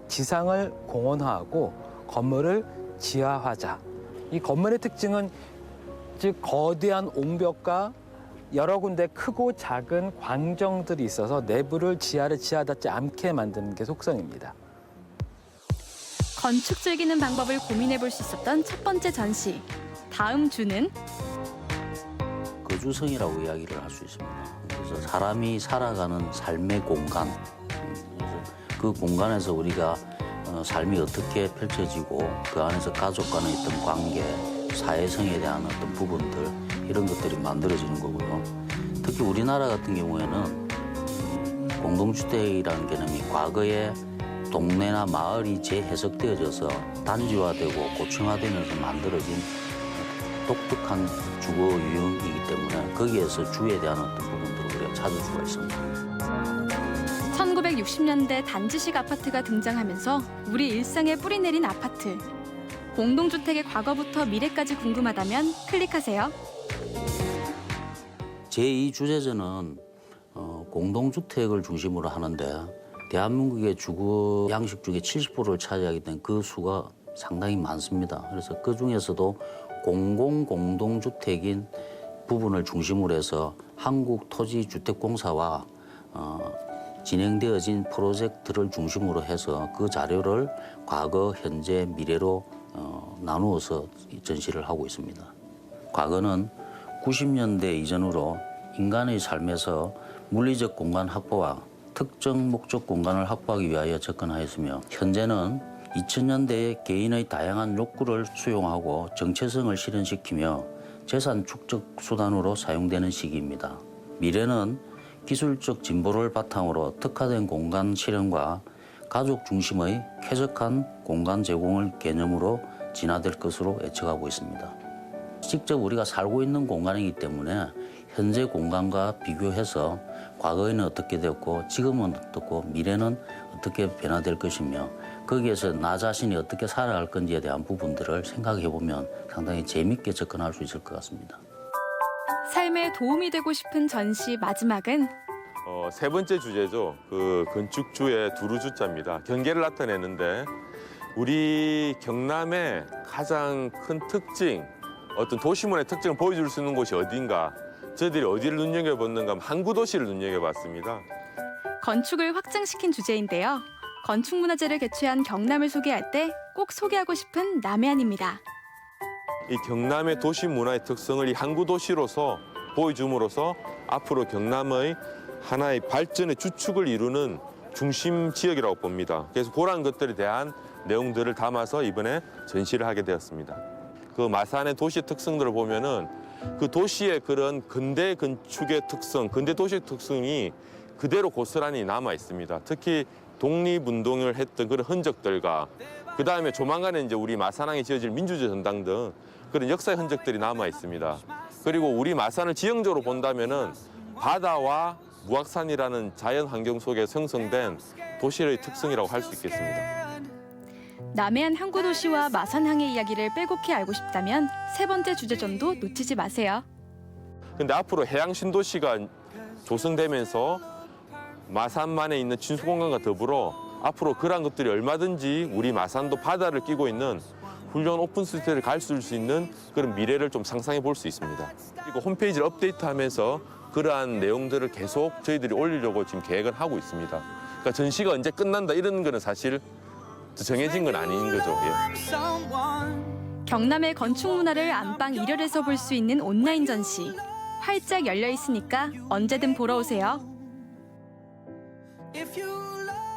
지상을 공원화하고 건물을 지하화하자. 이 건물의 특징은 즉 거대한 옹벽과 여러 군데 크고 작은 광정들이 있어서 내부를 지하를 지하닿지 않게 만드는 게 속성입니다. 건축 즐기는 방법을 고민해 볼 수 있었던 첫 번째 전시. 다음 주는 거주성이라고 이야기를 할 수 있습니다. 그래서 사람이 살아가는 삶의 공간, 그래서 그 공간에서 우리가 삶이 어떻게 펼쳐지고 그 안에서 가족 간의 어떤 관계, 사회성에 대한 어떤 부분들 이런 것들이 만들어지는 거고요. 특히 우리나라 같은 경우에는 공동주택이라는 개념이 과거에 동네나 마을이 재해석되어져서 단지화되고 고층화되면서 만들어진 독특한 주거 유형이기 때문에 거기에서 주에 대한 어떤 부분들을 우리가 찾을 수가 있습니다. 1960년대 단지식 아파트가 등장하면서 우리 일상에 뿌리 내린 아파트. 공동주택의 과거부터 미래까지 궁금하다면 클릭하세요. 제2주제전은 공동주택을 중심으로 하는데 대한민국의 주거 양식 중에 70%를 차지하기 때문에 그 수가 상당히 많습니다. 그래서 그중에서도 공동주택인 부분을 중심으로 해서 한국토지주택공사와 진행되어진 프로젝트를 중심으로 해서 그 자료를 과거, 현재, 미래로 나누어서 전시를 하고 있습니다. 과거는 90년대 이전으로 인간의 삶에서 물리적 공간 확보와 특정 목적 공간을 확보하기 위하여 접근하였으며 현재는 2000년대에 개인의 다양한 욕구를 수용하고 정체성을 실현시키며 재산 축적 수단으로 사용되는 시기입니다. 미래는 기술적 진보를 바탕으로 특화된 공간 실현과 가족 중심의 쾌적한 공간 제공을 개념으로 진화될 것으로 예측하고 있습니다. 직접 우리가 살고 있는 공간이기 때문에 현재 공간과 비교해서 과거에는 어떻게 되었고 지금은 어떻고 미래는 어떻게 변화될 것이며 거기에서 나 자신이 어떻게 살아갈 건지에 대한 부분들을 생각해 보면 상당히 재미있게 접근할 수 있을 것 같습니다. 삶에 도움이 되고 싶은 전시 마지막은 세 번째 주제죠. 그 건축주의 두루주자입니다. 경계를 나타내는데 우리 경남의 가장 큰 특징, 어떤 도시문의 특징을 보여줄 수 있는 곳이 어딘가, 저희들이 어디를 눈여겨봤는가 하면 항구도시를 눈여겨봤습니다. 건축을 확장시킨 주제인데요. 건축문화제를 개최한 경남을 소개할 때 꼭 소개하고 싶은 남해안입니다. 이 경남의 도시 문화의 특성을 이 항구도시로서 보여줌으로써 앞으로 경남의 하나의 발전의 주축을 이루는 중심 지역이라고 봅니다. 그래서 그러한 것들에 대한 내용들을 담아서 이번에 전시를 하게 되었습니다. 그 마산의 도시 특성들을 보면은 그 도시의 그런 근대 건축의 특성, 근대 도시의 특성이 그대로 고스란히 남아 있습니다. 특히 독립운동을 했던 그런 흔적들과 그 다음에 조만간에 이제 우리 마산항에 지어질 민주주의 전당 등 그런 역사의 흔적들이 남아 있습니다. 그리고 우리 마산을 지형적으로 본다면은 바다와 무악산이라는 자연 환경 속에 형성된 도시의 특성이라고 할 수 있겠습니다. 남해안 항구 도시와 마산항의 이야기를 빼곡히 알고 싶다면 세 번째 주제전도 놓치지 마세요. 근데 앞으로 해양 신도시가 조성되면서 마산만에 있는 진수공간과 더불어 앞으로 그러한 것들이 얼마든지 우리 마산도 바다를 끼고 있는 훌륭한 오픈스테이를 갈 수 있는 그런 미래를 좀 상상해 볼 수 있습니다. 그리고 홈페이지를 업데이트하면서 그러한 내용들을 계속 저희들이 올리려고 지금 계획을 하고 있습니다. 그러니까 전시가 언제 끝난다 이런 거는 사실 정해진 건 아닌 거죠. 예. 경남의 건축 문화를 안방 1열에서 볼 수 있는 온라인 전시. 활짝 열려 있으니까 언제든 보러 오세요. If you love